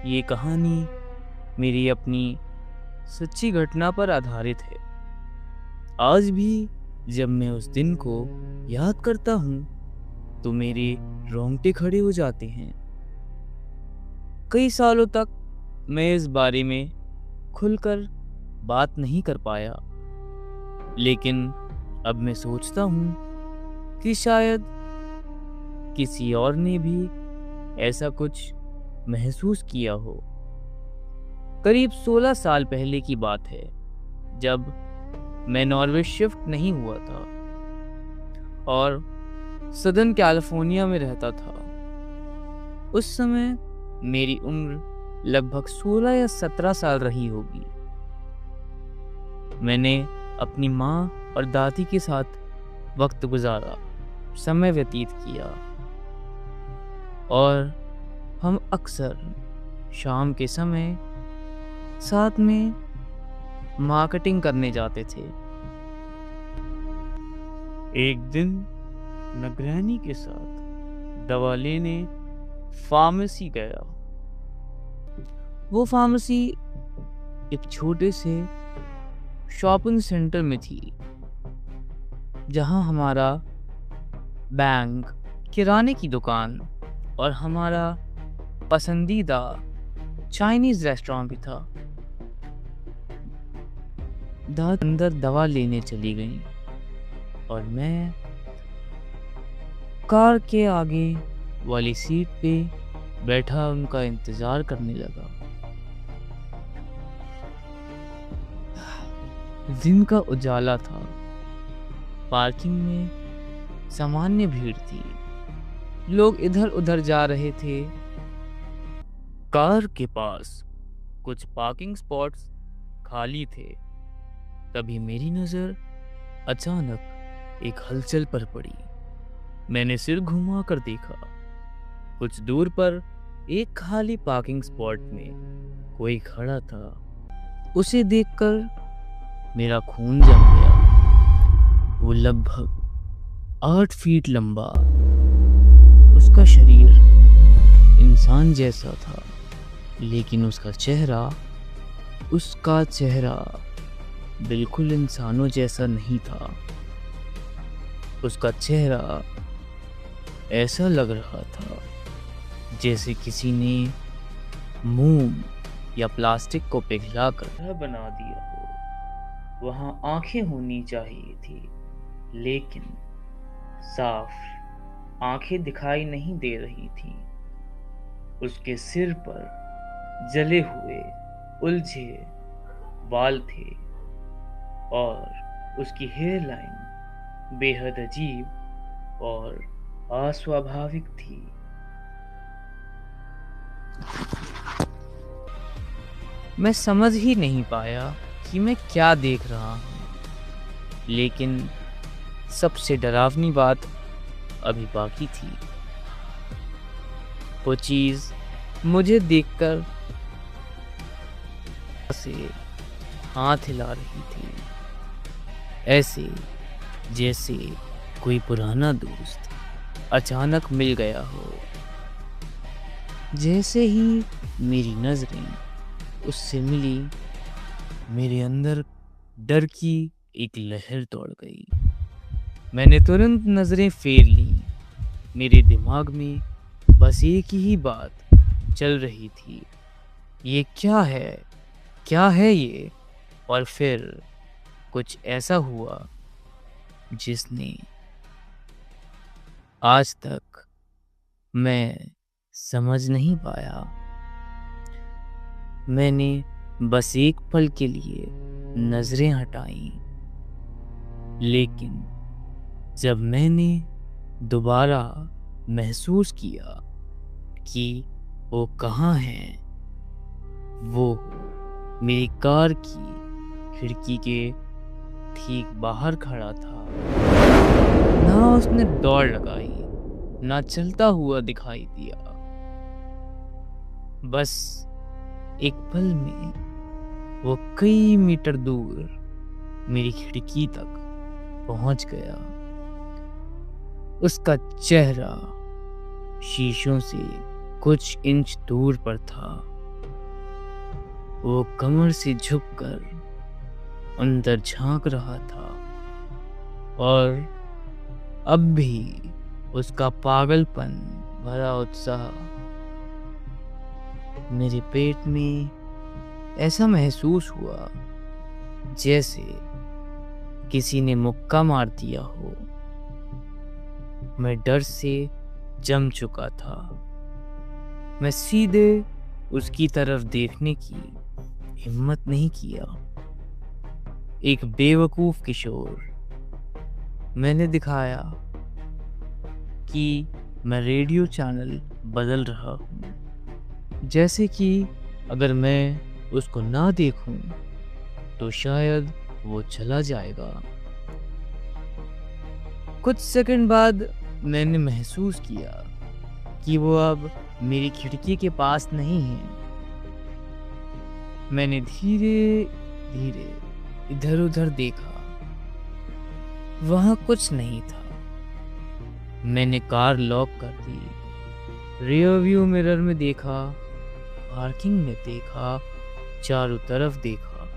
ये कहानी मेरी अपनी सच्ची घटना पर आधारित है। आज भी जब मैं उस दिन को याद करता हूँ तो मेरे रोंगटे खड़े हो जाते हैं। कई सालों तक मैं इस बारे में खुलकर बात नहीं कर पाया, लेकिन अब मैं सोचता हूँ कि शायद किसी और ने भी ऐसा कुछ महसूस किया हो। करीब 16 साल पहले की बात है, जब मैं नॉर्वे शिफ्ट नहीं हुआ था और सदर्न कैलिफोर्निया में रहता था। उस समय मेरी उम्र लगभग 16 या 17 साल रही होगी। मैंने अपनी माँ और दादी के साथ वक्त गुजारा, समय व्यतीत किया और हम अक्सर शाम के समय साथ में मार्केटिंग करने जाते थे। एक दिन मैं ग्रैनी के साथ दवा लेने फार्मेसी गया। वो फार्मेसी एक छोटे से शॉपिंग सेंटर में थी, जहां हमारा बैंक, किराने की दुकान और हमारा पसंदीदा चाइनीज रेस्टोरेंट भी था। दादी अंदर दवा लेने चली गई और मैं कार के आगे वाली सीट पे बैठा उनका इंतजार करने लगा। दिन का उजाला था। पार्किंग में सामान्य भीड़ थी। लोग इधर उधर जा रहे थे। कार के पास कुछ पार्किंग स्पॉट्स खाली थे। तभी मेरी नजर अचानक एक हलचल पर पड़ी। मैंने सिर घुमा कर देखा। कुछ दूर पर एक खाली पार्किंग स्पॉट में कोई खड़ा था। उसे देखकर मेरा खून जम गया। वो लगभग 8 फीट लंबा, उसका शरीर इंसान जैसा था, लेकिन उसका चेहरा बिल्कुल इंसानों जैसा नहीं था। उसका चेहरा ऐसा लग रहा था जैसे किसी ने मोम या प्लास्टिक को पिघलाकर बना दिया हो। वहां आंखें होनी चाहिए थी, लेकिन साफ आंखें दिखाई नहीं दे रही थी। उसके सिर पर जले हुए उलझे बाल थे और उसकी हेयर लाइन बेहद अजीब और अस्वाभाविक थी। मैं समझ ही नहीं पाया कि मैं क्या देख रहा हूँ, लेकिन सबसे डरावनी बात अभी बाकी थी। वो चीज मुझे देखकर से हाथ हिला रही थी, ऐसे जैसे कोई पुराना दोस्त अचानक मिल गया हो। जैसे ही मेरी नजरें उससे मिली, मेरे अंदर डर की एक लहर दौड़ गई। मैंने तुरंत नजरें फेर ली। मेरे दिमाग में बस एक ही बात चल रही थी, ये क्या है, क्या है ये। और फिर कुछ ऐसा हुआ जिसने आज तक मैं समझ नहीं पाया। मैंने बस एक पल के लिए नजरें हटाई, लेकिन जब मैंने दोबारा महसूस किया कि वो कहाँ है, वो मेरी कार की खिड़की के ठीक बाहर खड़ा था। ना उसने दौड़ लगाई, ना चलता हुआ दिखाई दिया। बस एक पल में वो कई मीटर दूर मेरी खिड़की तक पहुंच गया। उसका चेहरा शीशों से कुछ इंच दूर पर था। वो कमर से झुककर अंदर झांक रहा था और अब भी उसका पागलपन भरा उत्साह मेरे पेट में ऐसा महसूस हुआ जैसे किसी ने मुक्का मार दिया हो। मैं डर से जम चुका था। मैं सीधे उसकी तरफ देखने की हिम्मत नहीं किया। एक बेवकूफ किशोर मैंने दिखाया कि मैं रेडियो चैनल बदल रहा हूँ, जैसे कि अगर मैं उसको ना देखूं तो शायद वो चला जाएगा। कुछ सेकंड बाद मैंने महसूस किया कि वो अब मेरी खिड़की के पास नहीं है। मैंने धीरे धीरे इधर उधर देखा, वहां कुछ नहीं था। मैंने कार लॉक कर दी, रियर व्यू मिरर में देखा, पार्किंग में देखा, चारों तरफ देखा,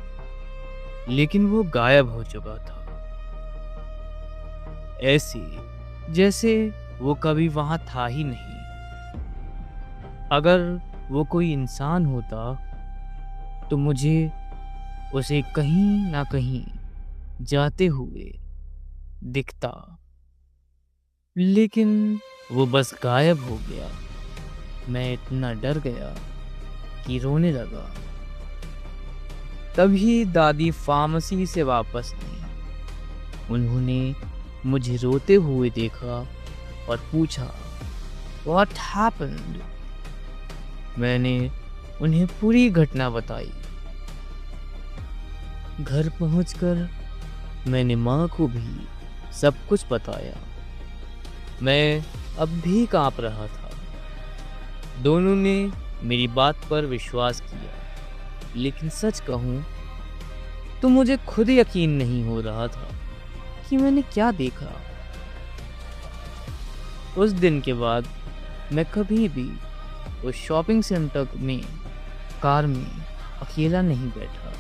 लेकिन वो गायब हो चुका था। ऐसे जैसे वो कभी वहां था ही नहीं। अगर वो कोई इंसान होता तो मुझे उसे कहीं ना कहीं जाते हुए दिखता, लेकिन वो बस गायब हो गया। मैं इतना डर गया कि रोने लगा। तभी दादी फार्मेसी से वापस आई। उन्होंने मुझे रोते हुए देखा और पूछा, What happened? मैंने उन्हें पूरी घटना बताई। घर पहुंचकर मैंने माँ को भी सब कुछ बताया। मैं अब भी कांप रहा था। दोनों ने मेरी बात पर विश्वास किया, लेकिन सच कहूं तो मुझे खुद यकीन नहीं हो रहा था कि मैंने क्या देखा। उस दिन के बाद मैं कभी भी उस शॉपिंग सेंटर में कार में अकेला नहीं बैठा।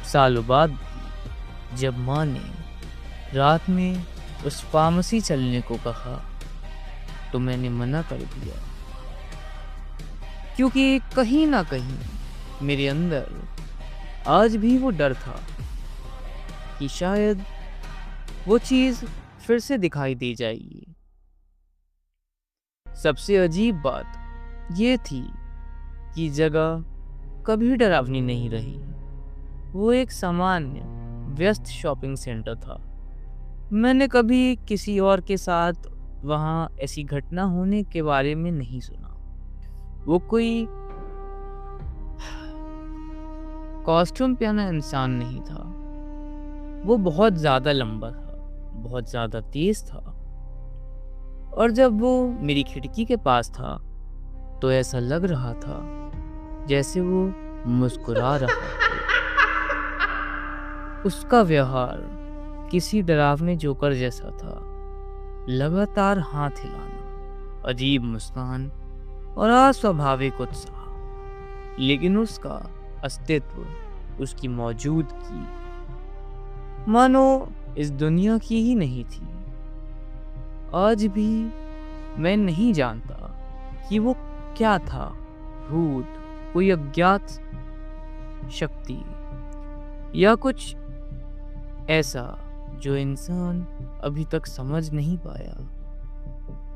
सालों बाद भी जब माँ ने रात में उस फार्मेसी चलने को कहा तो मैंने मना कर दिया, क्योंकि कहीं ना कहीं मेरे अंदर आज भी वो डर था कि शायद वो चीज फिर से दिखाई दे जाएगी। सबसे अजीब बात ये थी कि जगह कभी डरावनी नहीं रही। वो एक सामान्य व्यस्त शॉपिंग सेंटर था। मैंने कभी किसी और के साथ वहां ऐसी घटना होने के बारे में नहीं सुना। वो कोई कॉस्ट्यूम पहना इंसान नहीं था। वो बहुत ज्यादा लंबा था, बहुत ज्यादा तेज था, और जब वो मेरी खिड़की के पास था तो ऐसा लग रहा था जैसे वो मुस्कुरा रहा हो। उसका व्यवहार किसी डरावने जोकर जैसा था। लगातार हाथ हिलाना, अजीब मुस्कान और अस्वाभाविक उत्साह, लेकिन उसका अस्तित्व, उसकी मौजूदगी मानो इस दुनिया की ही नहीं थी। आज भी मैं नहीं जानता कि वो क्या था, भूत, कोई अज्ञात शक्ति या कुछ ऐसा जो इंसान अभी तक समझ नहीं पाया।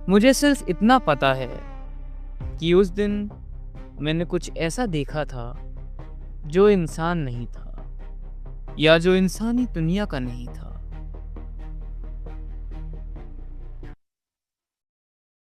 मुझे सिर्फ इतना पता है कि उस दिन मैंने कुछ ऐसा देखा था जो इंसान नहीं था, या जो इंसानी दुनिया का नहीं था।